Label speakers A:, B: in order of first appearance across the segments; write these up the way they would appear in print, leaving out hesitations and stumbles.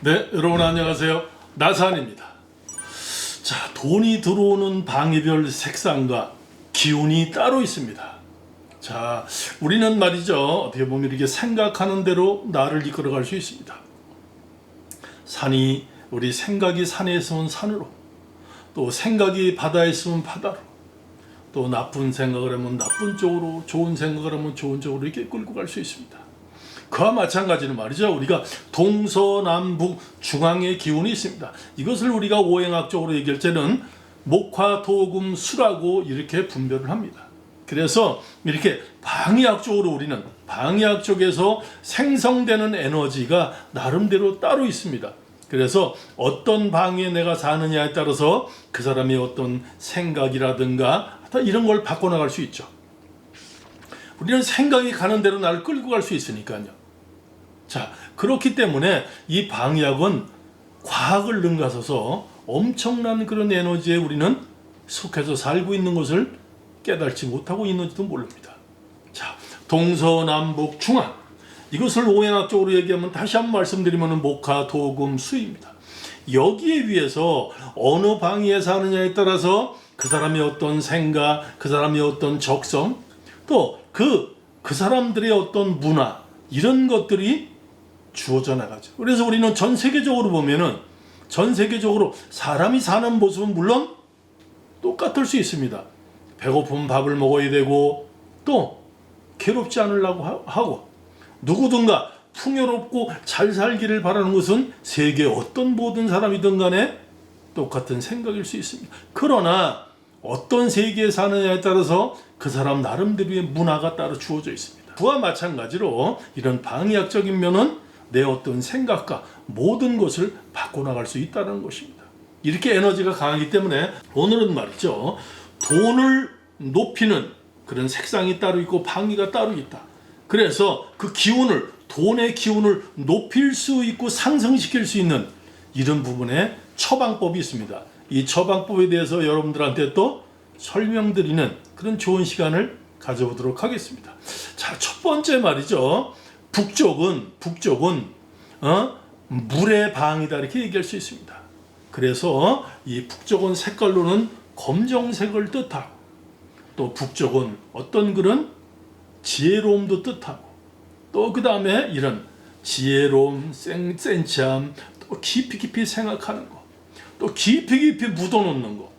A: 네, 여러분 안녕하세요. 나산입니다. 자, 돈이 들어오는 방위별 색상과 기운이 따로 있습니다. 자, 우리는 말이죠. 어떻게 보면 이렇게 생각하는 대로 나를 이끌어갈 수 있습니다. 우리 생각이 산에 있으면 산으로, 또 생각이 바다에 있으면 바다로, 또 나쁜 생각을 하면 나쁜 쪽으로, 좋은 생각을 하면 좋은 쪽으로 이렇게 끌고 갈 수 있습니다. 그와 마찬가지로 말이죠. 우리가 동서남북 중앙의 기운이 있습니다. 이것을 우리가 오행학적으로 얘기할 때는 목화토금 수라고 이렇게 분별을 합니다. 그래서 이렇게 방위학적으로 우리는 방위학 쪽에서 생성되는 에너지가 나름대로 따로 있습니다. 그래서 어떤 방위에 내가 사느냐에 따라서 그 사람의 어떤 생각이라든가 이런 걸 바꿔나갈 수 있죠. 우리는 생각이 가는 대로 나를 끌고 갈 수 있으니까요. 자, 그렇기 때문에 이 방위학은 과학을 능가서서 엄청난 그런 에너지에 우리는 속해서 살고 있는 것을 깨닫지 못하고 있는지도 모릅니다. 자, 동서남북 중앙, 이것을 오행학적으로 얘기하면 다시 한번 말씀드리면 목화토금 수입니다. 여기에 위해서 어느 방위에 사느냐에 따라서 그 사람의 어떤 생각, 그 사람의 어떤 적성, 또 그 사람들의 어떤 문화, 이런 것들이 주어져 나가죠. 그래서 우리는 전 세계적으로 보면은 전 세계적으로 사람이 사는 모습은 물론 똑같을 수 있습니다. 배고프면 밥을 먹어야 되고, 또 괴롭지 않으려고 하고, 누구든가 풍요롭고 잘 살기를 바라는 것은 세계 어떤 모든 사람이든 간에 똑같은 생각일 수 있습니다. 그러나 어떤 세계에 사느냐에 따라서 그 사람 나름대로의 문화가 따로 주어져 있습니다. 그와 마찬가지로 이런 방위학적인 면은 내 어떤 생각과 모든 것을 바꿔나갈 수 있다는 것입니다. 이렇게 에너지가 강하기 때문에 오늘은 말이죠. 돈을 높이는 그런 색상이 따로 있고 방위가 따로 있다. 그래서 그 기운을, 돈의 기운을 높일 수 있고 상승시킬 수 있는 이런 부분에 처방법이 있습니다. 이 처방법에 대해서 여러분들한테 또 설명드리는 그런 좋은 시간을 가져보도록 하겠습니다. 자, 첫 번째 말이죠. 북쪽은 물의 방이다 이렇게 얘기할 수 있습니다. 그래서 이 북쪽은 색깔로는 검정색을 뜻하고, 또 북쪽은 어떤 그런 지혜로움도 뜻하고, 또 그 다음에 이런 지혜로움, 센치함, 또 깊이 생각하는 거, 또 깊이 묻어놓는 거,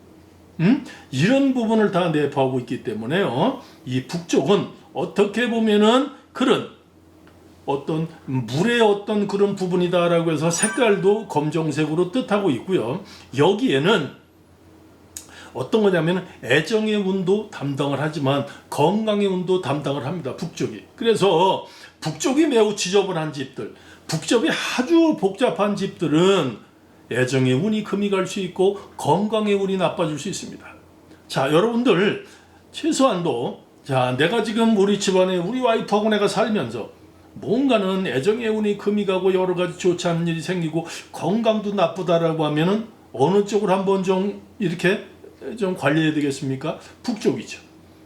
A: 이런 부분을 다 내포하고 있기 때문에요. 이 북쪽은 어떻게 보면은 그런 어떤 물의 어떤 그런 부분이다라고 해서 색깔도 검정색으로 뜻하고 있고요. 여기에는 어떤 거냐면 애정의 운도 담당을 하지만 건강의 운도 담당을 합니다. 북쪽이. 그래서 북쪽이 매우 지저분한 집들, 북쪽이 아주 복잡한 집들은 애정의 운이 금이 갈 수 있고 건강의 운이 나빠질 수 있습니다. 자, 여러분들 최소한도 자, 내가 지금 우리 집안에 우리 와이프하고 내가 살면서 뭔가는 애정의 운이 금이 가고 여러 가지 좋지 않은 일이 생기고 건강도 나쁘다라고 하면은 어느 쪽을 한번 좀 이렇게 좀 관리해야 되겠습니까? 북쪽이죠.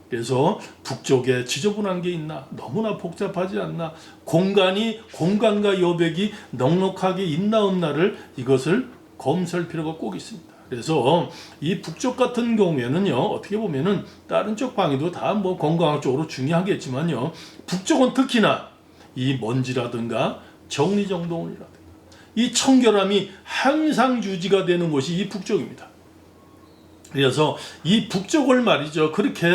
A: 그래서 북쪽에 지저분한 게 있나? 너무나 복잡하지 않나? 공간과 여백이 넉넉하게 있나 없나를 이것을 검수할 필요가 꼭 있습니다. 그래서 이 북쪽 같은 경우에는요, 어떻게 보면은 다른 쪽 방위도 다 뭐 건강학적으로 중요하겠지만요, 북쪽은 특히나 이 먼지라든가 정리정돈이라든가 이 청결함이 항상 유지가 되는 곳이 이 북쪽입니다. 그래서 이 북쪽을 말이죠, 그렇게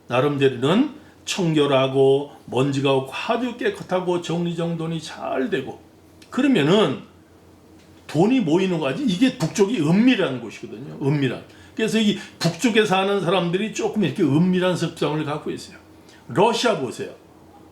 A: 나름대로는 청결하고 먼지가 없고 아주 깨끗하고 정리정돈이 잘 되고 그러면은 돈이 모이는 거지. 이게 북쪽이 은밀한 곳이거든요. 은밀한. 그래서 이 북쪽에 사는 사람들이 조금 이렇게 은밀한 습성을 갖고 있어요. 러시아 보세요.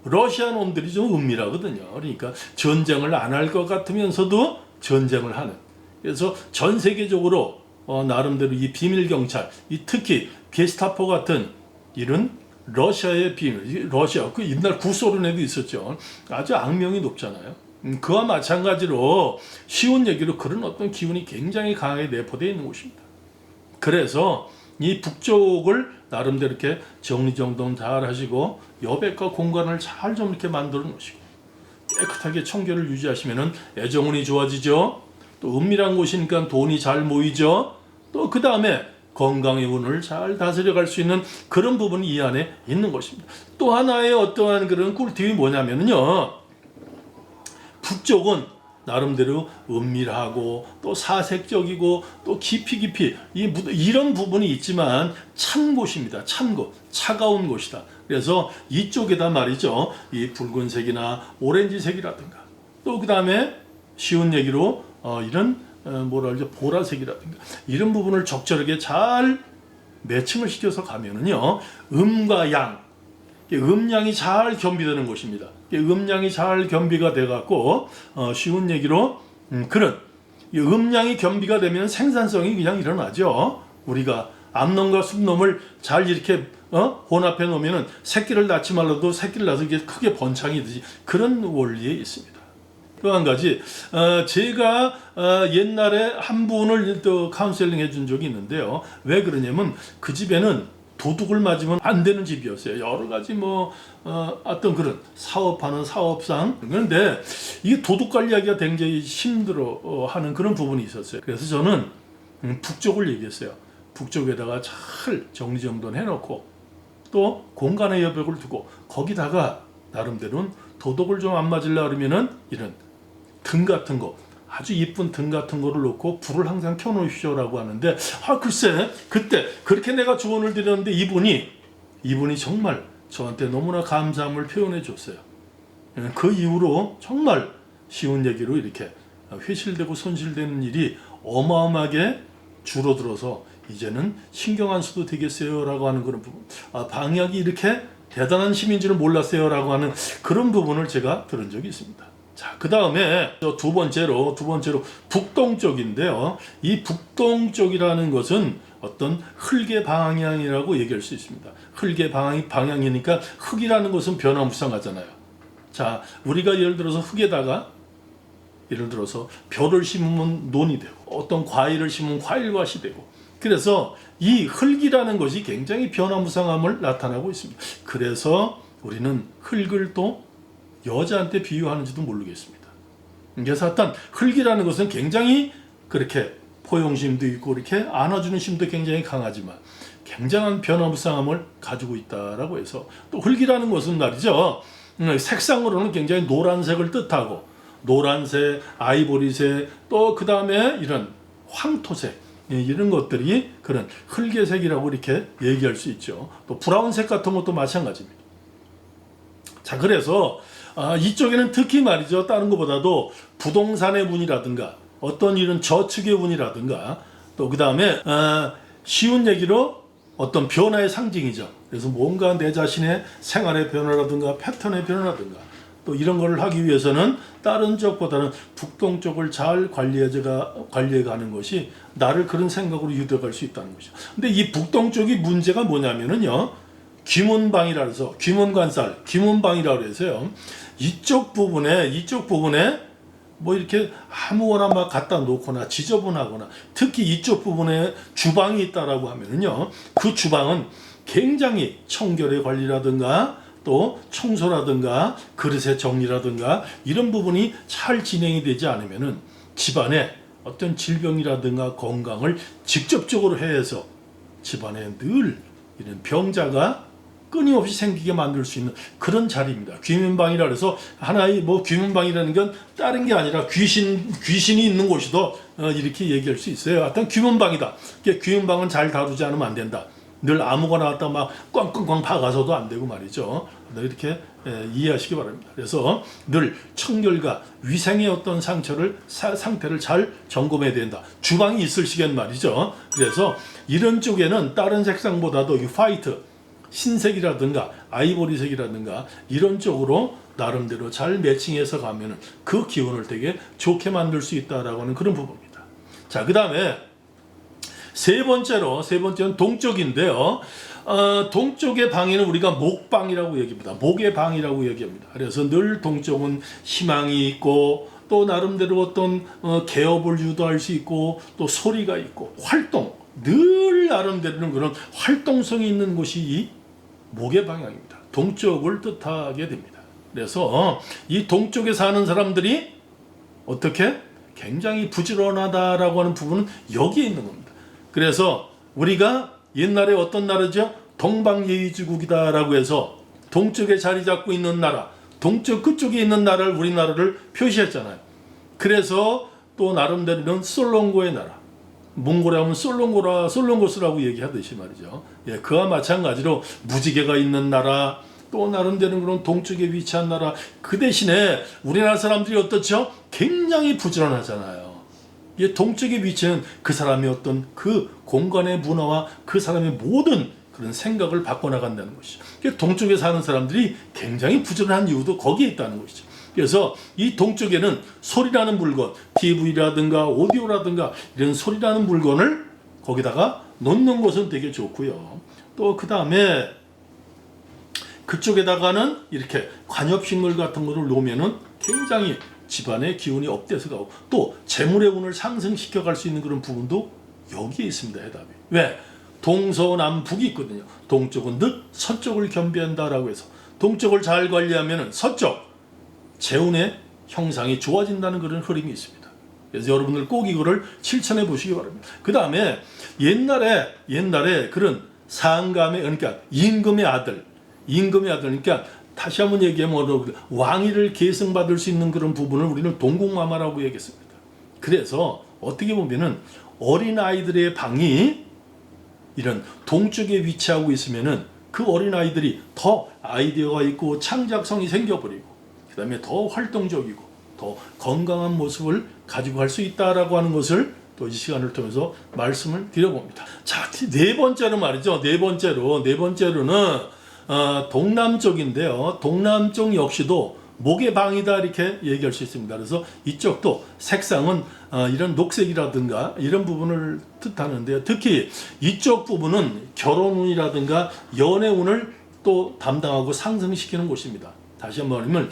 A: 러시아 놈들이 좀 은밀하거든요. 그러니까 전쟁을 안 할 것 같으면서도 전쟁을 하는. 그래서 전 세계적으로 나름대로 이 비밀 경찰, 이 특히 게스타포 같은 이런 러시아의 비밀, 러시아 그 옛날 구소련에도 있었죠. 아주 악명이 높잖아요. 그와 마찬가지로 쉬운 얘기로 그런 어떤 기운이 굉장히 강하게 내포되어 있는 곳입니다. 그래서 이 북쪽을 나름대로 이렇게 정리정돈 잘 하시고 여백과 공간을 잘 좀 이렇게 만들어 놓으시고 깨끗하게 청결을 유지하시면은 애정운이 좋아지죠. 또 은밀한 곳이니까 돈이 잘 모이죠. 또 그 다음에 건강의 운을 잘 다스려 갈 수 있는 그런 부분이 이 안에 있는 것입니다. 또 하나의 어떠한 그런 꿀팁이 뭐냐면요. 북쪽은 나름대로 은밀하고 또 사색적이고 또 깊이 이런 부분이 있지만 찬 곳입니다. 찬 곳, 차가운 곳이다. 그래서 이쪽에다 말이죠. 이 붉은색이나 오렌지색이라든가 또 그 다음에 쉬운 얘기로 이런 뭐라 그러죠? 보라색이라든가 이런 부분을 적절하게 잘 매칭을 시켜서 가면은요. 음과 양, 음양이 잘 겸비되는 곳입니다. 음양이 잘 겸비가 돼 갖고 쉬운 얘기로 그런 음양이 겸비가 되면 생산성이 그냥 일어나죠. 우리가 암놈과 숲놈을 잘 이렇게 혼합해 놓으면은 새끼를 낳지 말라도 새끼를 낳아서 이게 크게 번창이 되지 그런 원리에 있습니다. 또 한 가지 제가 옛날에 한 분을 또 카운셀링 해준 적이 있는데요. 왜 그러냐면 그 집에는 도둑을 맞으면 안 되는 집이었어요. 여러 가지 어떤 그런 사업하는 사업상 그런데 이 도둑 관리하기가 굉장히 힘들어하는 그런 부분이 있었어요. 그래서 저는 북쪽을 얘기했어요. 북쪽에다가 잘 정리정돈 해놓고 또 공간의 여백을 두고 거기다가 나름대로는 도둑을 좀 안 맞으려 그러면은 이런 등 같은 거 아주 이쁜 등 같은 거를 놓고 불을 항상 켜놓으시오라고 하는데 글쎄 그때 그렇게 내가 조언을 드렸는데 이분이 정말 저한테 너무나 감사함을 표현해 줬어요. 그 이후로 정말 쉬운 얘기로 이렇게 회실되고 손실되는 일이 어마어마하게 줄어들어서 이제는 신경 안 써도 되겠어요 라고 하는 그런 부분, 방역이 이렇게 대단한 힘인지를 몰랐어요 라고 하는 그런 부분을 제가 들은 적이 있습니다. 자, 그 다음에 두 번째로 북동쪽인데요. 이 북동쪽이라는 것은 어떤 흙의 방향이라고 얘기할 수 있습니다. 흙의 방향이니까 흙이라는 것은 변화무쌍하잖아요. 자, 우리가 예를 들어서 흙에다가 예를 들어서 벼를 심으면 논이 되고 어떤 과일을 심으면 과일밭이 되고 그래서 이 흙이라는 것이 굉장히 변화무쌍함을 나타나고 있습니다. 그래서 우리는 흙을 또 여자한테 비유하는지도 모르겠습니다. 그래서 하여튼 흙이라는 것은 굉장히 그렇게 포용심도 있고 이렇게 안아주는 힘도 굉장히 강하지만 굉장한 변화무쌍함을 가지고 있다라고 해서 또 흙이라는 것은 말이죠. 색상으로는 굉장히 노란색을 뜻하고 노란색, 아이보리색 또 그 다음에 이런 황토색 이런 것들이 그런 흙의색이라고 이렇게 얘기할 수 있죠. 또 브라운색 같은 것도 마찬가지입니다. 자, 그래서 이쪽에는 특히 말이죠. 다른 것보다도 부동산의 운이라든가 어떤 이런 저축의 운이라든가 또 그 다음에 쉬운 얘기로 어떤 변화의 상징이죠. 그래서 뭔가 내 자신의 생활의 변화라든가 패턴의 변화라든가 또 이런 걸 하기 위해서는 다른 쪽보다는 북동쪽을 잘 관리해 가는 것이 나를 그런 생각으로 유도할 수 있다는 것이죠. 근데 이 북동쪽이 문제가 뭐냐면은요. 귀문방이라 해서 귀문관살, 귀문방이라고 해서요. 이쪽 부분에 뭐 이렇게 아무거나 막 갖다 놓거나 지저분하거나 특히 이쪽 부분에 주방이 있다라고 하면은요. 그 주방은 굉장히 청결의 관리라든가 또 청소라든가 그릇의 정리라든가 이런 부분이 잘 진행이 되지 않으면은 집안에 어떤 질병이라든가 건강을 직접적으로 해서 집안에 늘 이런 병자가 끊임없이 생기게 만들 수 있는 그런 자리입니다. 귀문방이라 해서 하나의 귀문방이라는 건 다른 게 아니라 귀신이 있는 곳이도 이렇게 얘기할 수 있어요. 하여튼 귀문방이다. 귀문방은 잘 다루지 않으면 안 된다. 늘 아무거나 갖다 막 꽝꽝꽝 박아서도 안 되고 말이죠. 이렇게 이해하시기 바랍니다. 그래서 늘 청결과 위생의 어떤 상태를 잘 점검해야 된다. 주방이 있을 시간 말이죠. 그래서 이런 쪽에는 다른 색상보다도 이 화이트 흰색이라든가 아이보리색이라든가 이런 쪽으로 나름대로 잘 매칭해서 가면은 그 기운을 되게 좋게 만들 수 있다라고 하는 그런 부분입니다. 자, 그 다음에 세 번째는 동쪽인데요. 동쪽의 방에는 우리가 목방이라고 얘기합니다. 목의 방이라고 얘기합니다. 그래서 늘 동쪽은 희망이 있고 또 나름대로 어떤 개업을 유도할 수 있고 또 소리가 있고 활동 늘 나름대로는 그런 활동성이 있는 곳이 이 목의 방향입니다. 동쪽을 뜻하게 됩니다. 그래서 이 동쪽에 사는 사람들이 어떻게 굉장히 부지런하다라고 하는 부분은 여기에 있는 겁니다. 그래서 우리가 옛날에 어떤 나라죠? 동방예의지국이다라고 해서 동쪽에 자리 잡고 있는 나라, 동쪽 끝쪽에 있는 나라를 우리나라를 표시했잖아요. 그래서 또 나름대로는 솔롱고의 나라, 몽골에 하면 솔롱고스라고 얘기하듯이 말이죠. 예, 그와 마찬가지로 무지개가 있는 나라, 또 나름대로 그런 동쪽에 위치한 나라. 그 대신에 우리나라 사람들이 어떻죠? 굉장히 부지런하잖아요. 이 동쪽에 위치한 그 사람의 어떤 그 공간의 문화와 그 사람의 모든 그런 생각을 바꿔나간다는 것이죠. 동쪽에 사는 사람들이 굉장히 부지런한 이유도 거기에 있다는 것이죠. 그래서 이 동쪽에는 소리라는 물건, TV라든가 오디오라든가 이런 소리라는 물건을 거기다가 놓는 것은 되게 좋고요. 또 그 다음에 그쪽에다가는 이렇게 관엽식물 같은 거를 놓으면은 굉장히 집안의 기운이 업돼서 가고 또 재물의 운을 상승시켜 갈 수 있는 그런 부분도 여기에 있습니다. 해답이. 왜? 동서남북이 있거든요. 동쪽은 늘 서쪽을 겸비한다라고 해서 동쪽을 잘 관리하면은 서쪽 재운의 형상이 좋아진다는 그런 흐름이 있습니다. 그래서 여러분들 꼭 이거를 실천해 보시기 바랍니다. 그 다음에 옛날에 그런 상감의, 그러니까 임금의 아들, 그러니까 다시 한번 얘기하면 왕위를 계승받을 수 있는 그런 부분을 우리는 동궁마마라고 얘기했습니다. 그래서 어떻게 보면은 어린 아이들의 방이 이런 동쪽에 위치하고 있으면은 그 어린 아이들이 더 아이디어가 있고 창작성이 생겨버리고 그 다음에 더 활동적이고 더 건강한 모습을 가지고 갈 수 있다라고 하는 것을 또 이 시간을 통해서 말씀을 드려봅니다. 자, 네 번째로 말이죠. 네 번째로는 동남쪽인데요. 동남쪽 역시도 목의 방이다 이렇게 얘기할 수 있습니다. 그래서 이쪽도 색상은 이런 녹색이라든가 이런 부분을 뜻하는데요. 특히 이쪽 부분은 결혼운이라든가 연애운을 또 담당하고 상승시키는 곳입니다. 다시 한번 말하면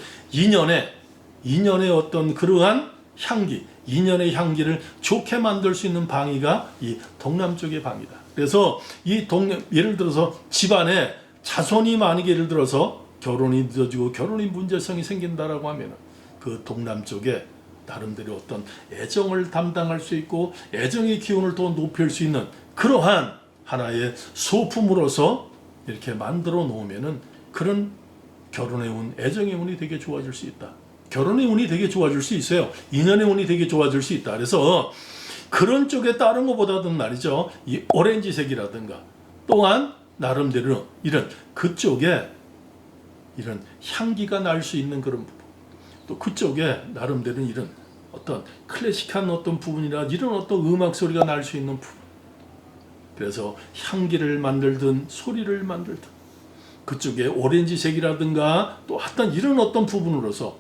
A: 인연의 어떤 그러한 향기, 인연의 향기를 좋게 만들 수 있는 방위가 이 동남쪽의 방이다. 그래서 예를 들어서 집안에 자손이 만약에 예를 들어서 결혼이 늦어지고 결혼이 문제성이 생긴다라고 하면 그 동남쪽에 나름대로 어떤 애정을 담당할 수 있고 애정의 기운을 더 높일 수 있는 그러한 하나의 소품으로서 이렇게 만들어 놓으면은 그런 결혼의 운, 애정의 운이 되게 좋아질 수 있다. 결혼의 운이 되게 좋아질 수 있어요. 인연의 운이 되게 좋아질 수 있다. 그래서 그런 쪽에 다른 것보다도 말이죠. 이 오렌지색이라든가 또한 나름대로 이런 그쪽에 이런 향기가 날 수 있는 그런 부분, 또 그쪽에 나름대로 이런 어떤 클래식한 어떤 부분이라 이런 어떤 음악 소리가 날 수 있는 부분, 그래서 향기를 만들든 소리를 만들든 그쪽에 오렌지색이라든가 또 어떤 이런 어떤 부분으로서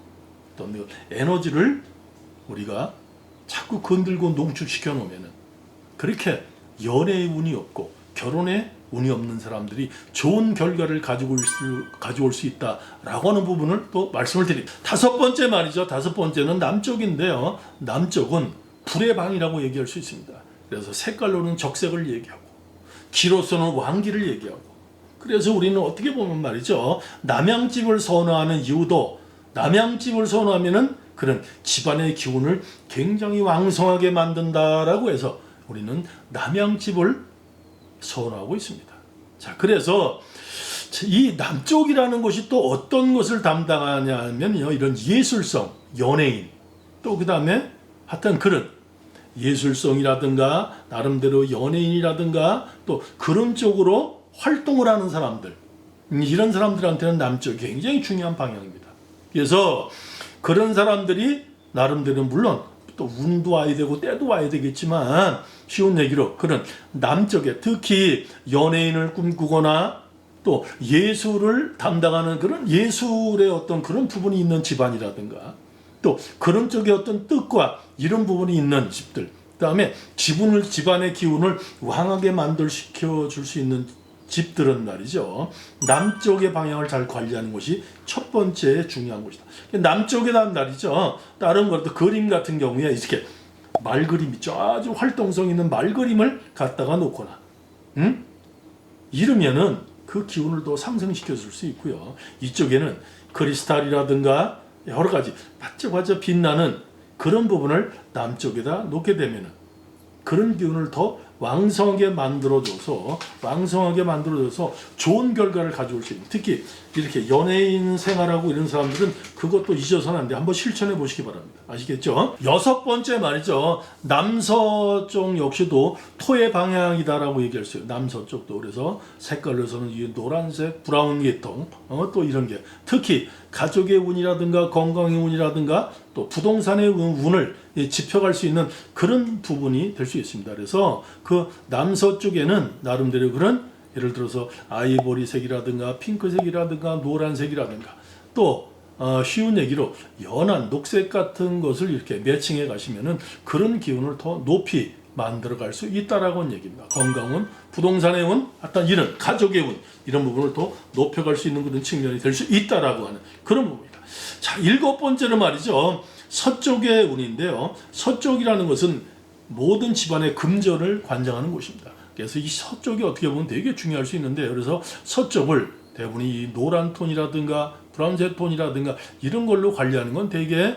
A: 어떤 에너지를 우리가 자꾸 건들고 농축시켜 놓으면은 그렇게 연애의 운이 없고 결혼에 운이 없는 사람들이 좋은 결과를 가져올 수 있다라고 하는 부분을 또 말씀을 드립니다. 다섯 번째 말이죠. 다섯 번째는 남쪽인데요. 남쪽은 불의 방이라고 얘기할 수 있습니다. 그래서 색깔로는 적색을 얘기하고 기로서는 왕기를 얘기하고 그래서 우리는 어떻게 보면 말이죠. 남양집을 선호하는 이유도 남양집을 선호하면은 그런 집안의 기운을 굉장히 왕성하게 만든다라고 해서 우리는 남양집을 선호하고 있습니다. 자, 그래서 이 남쪽이라는 것이 또 어떤 것을 담당하냐면요. 이런 예술성, 연예인, 또 그 다음에 하여튼 그런 예술성이라든가 나름대로 연예인이라든가 또 그런 쪽으로 활동을 하는 사람들, 이런 사람들한테는 남쪽이 굉장히 중요한 방향입니다. 그래서 그런 사람들이 나름대로 물론 또 운도 와야 되고 때도 와야 되겠지만 쉬운 얘기로 그런 남쪽에 특히 연예인을 꿈꾸거나 또 예술을 담당하는 그런 예술의 어떤 그런 부분이 있는 집안이라든가 또 그런 쪽에 어떤 뜻과 이런 부분이 있는 집들, 그 다음에 집안의 기운을 왕하게 만들시켜 줄 수 있는 집들은 말이죠. 남쪽의 방향을 잘 관리하는 것이 첫 번째 중요한 것이다. 남쪽이란 말이죠. 다른 것도 그림 같은 경우에 이렇게 말그림 있죠. 아주 활동성 있는 말그림을 갖다가 놓거나 이러면은 그 기운을 더 상승시켜 줄 수 있고요. 이쪽에는 크리스탈이라든가 여러 가지 반짝반짝 빛나는 그런 부분을 남쪽에다 놓게 되면은 그런 기운을 더 왕성하게 만들어줘서 좋은 결과를 가져올 수 있는, 특히 이렇게 연예인 생활하고 이런 사람들은 그것도 잊어서는 안 돼. 한번 실천해 보시기 바랍니다. 아시겠죠? 6번째 말이죠. 남서쪽 역시도 토의 방향이다라고 얘기할 수 있어요. 남서쪽도. 그래서 색깔로서는 이 노란색, 브라운 계통, 또 이런 게 특히 가족의 운이라든가 건강의 운이라든가 또 부동산의 운을 짚어갈 수 있는 그런 부분이 될 수 있습니다. 그래서 그 남서쪽에는 나름대로 그런 예를 들어서 아이보리색이라든가 핑크색이라든가 노란색이라든가 또 쉬운 얘기로 연한 녹색 같은 것을 이렇게 매칭해 가시면은 그런 기운을 더 높이 만들어 갈 수 있다라고 얘기입니다. 건강운, 부동산의 운, 어떤 이런 가족의 운 이런 부분을 더 높여갈 수 있는 그런 측면이 될 수 있다라고 하는 그런 부분입니다. 자, 7번째는 말이죠. 서쪽의 운인데요. 서쪽이라는 것은 모든 집안의 금전을 관장하는 곳입니다. 그래서 이 서쪽이 어떻게 보면 되게 중요할 수 있는데, 그래서 서쪽을 대부분 이 노란 톤이라든가 브라운색 톤이라든가 이런 걸로 관리하는 건 되게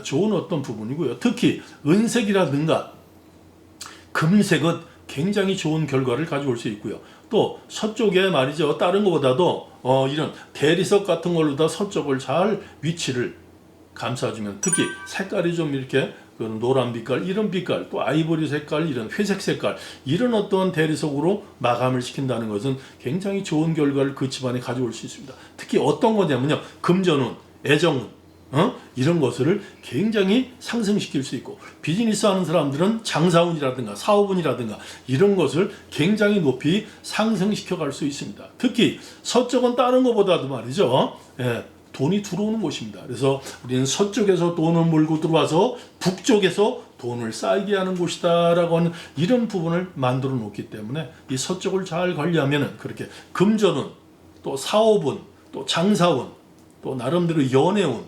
A: 좋은 어떤 부분이고요. 특히 은색이라든가 금색은 굉장히 좋은 결과를 가져올 수 있고요. 또 서쪽에 말이죠. 다른 것보다도 이런 대리석 같은 걸로 다 서쪽을 잘 위치를 감싸주면, 특히 색깔이 좀 이렇게 노란 빛깔, 이런 빛깔, 또 아이보리 색깔, 이런 회색 색깔, 이런 어떤 대리석으로 마감을 시킨다는 것은 굉장히 좋은 결과를 그 집안에 가져올 수 있습니다. 특히 어떤 거냐면요. 금전운, 애정운, 이런 것을 굉장히 상승시킬 수 있고, 비즈니스 하는 사람들은 장사운이라든가 사업운이라든가 이런 것을 굉장히 높이 상승시켜 갈 수 있습니다. 특히 서쪽은 다른 것보다도 말이죠. 돈이 들어오는 곳입니다. 그래서 우리는 서쪽에서 돈을 몰고 들어와서 북쪽에서 돈을 쌓이게 하는 곳이다라고 하는 이런 부분을 만들어 놓기 때문에 이 서쪽을 잘 관리하면은 그렇게 금전운, 또 사업운, 또 장사운, 또 나름대로 연애운,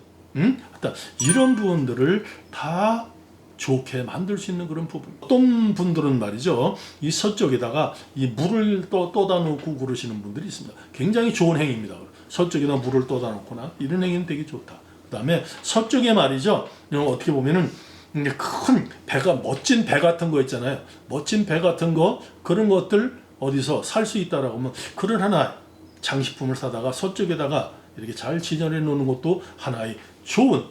A: 이런 부분들을 다 좋게 만들 수 있는 그런 부분. 어떤 분들은 말이죠, 이 서쪽에다가 이 물을 떠다 놓고 그러시는 분들이 있습니다. 굉장히 좋은 행위입니다. 서쪽에다 물을 떠다 놓거나 이런 행위는 되게 좋다. 그 다음에 서쪽에 말이죠, 어떻게 보면은 큰 배가, 멋진 배 같은 거 있잖아요. 멋진 배 같은 거, 그런 것들 어디서 살 수 있다라고 하면 그런 하나 장식품을 사다가 서쪽에다가 이렇게 잘 진열해 놓는 것도 하나의 좋은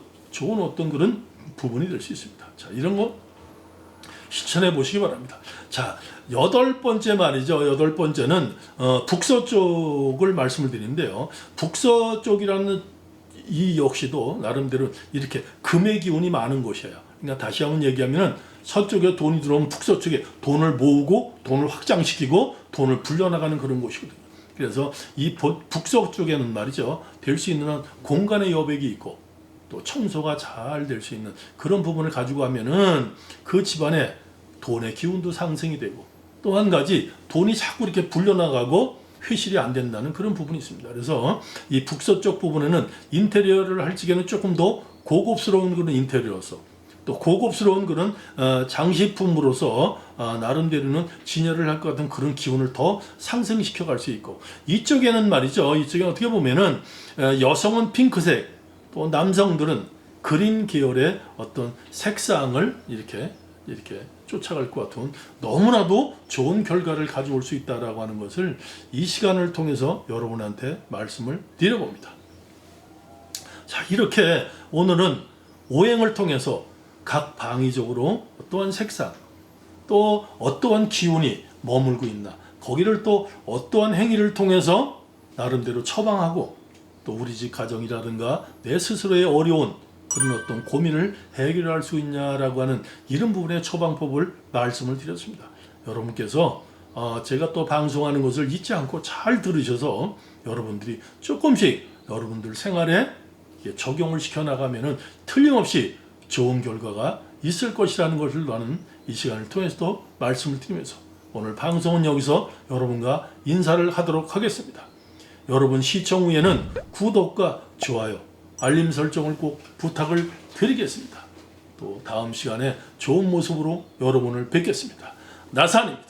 A: 어떤 그런 부분이 될 수 있습니다. 자, 이런 거 실천해 보시기 바랍니다. 자, 8번째 말이죠. 8번째는 북서쪽을 말씀을 드리는데요. 북서쪽이라는 이 역시도 나름대로 이렇게 금의 기운이 많은 곳이에요. 그러니까 다시 한번 얘기하면은 서쪽에 돈이 들어오면 북서쪽에 돈을 모으고 돈을 확장시키고 돈을 불려나가는 그런 곳이거든요. 그래서 이 북서쪽에는 말이죠, 될 수 있는 공간의 여백이 있고 또 청소가 잘 될 수 있는 그런 부분을 가지고 하면은 그 집안에 돈의 기운도 상승이 되고, 또 한 가지 돈이 자꾸 이렇게 불려나가고 회실이 안 된다는 그런 부분이 있습니다. 그래서 이 북서쪽 부분에는 인테리어를 할 적에는 조금 더 고급스러운 그런 인테리어로서, 또 고급스러운 그런 장식품으로서 나름대로는 진열을 할 것 같은 그런 기운을 더 상승시켜 갈 수 있고, 이쪽에는 말이죠, 이쪽에 어떻게 보면은 여성은 핑크색, 또 남성들은 그린 계열의 어떤 색상을 이렇게 쫓아갈 것 같은 너무나도 좋은 결과를 가져올 수 있다라고 하는 것을 이 시간을 통해서 여러분한테 말씀을 드려봅니다. 자, 이렇게 오늘은 오행을 통해서 각 방위적으로 어떠한 색상, 또 어떠한 기운이 머물고 있나, 거기를 또 어떠한 행위를 통해서 나름대로 처방하고, 또 우리 집 가정이라든가 내 스스로의 어려운 그런 어떤 고민을 해결할 수 있냐라고 하는 이런 부분의 처방법을 말씀을 드렸습니다. 여러분께서 제가 또 방송하는 것을 잊지 않고 잘 들으셔서 여러분들이 조금씩 여러분들 생활에 적용을 시켜나가면은 틀림없이 좋은 결과가 있을 것이라는 것을 나는 이 시간을 통해서도 말씀을 드리면서 오늘 방송은 여기서 여러분과 인사를 하도록 하겠습니다. 여러분 시청 후에는 구독과 좋아요, 알림 설정을 꼭 부탁을 드리겠습니다. 또 다음 시간에 좋은 모습으로 여러분을 뵙겠습니다. 나산입니다.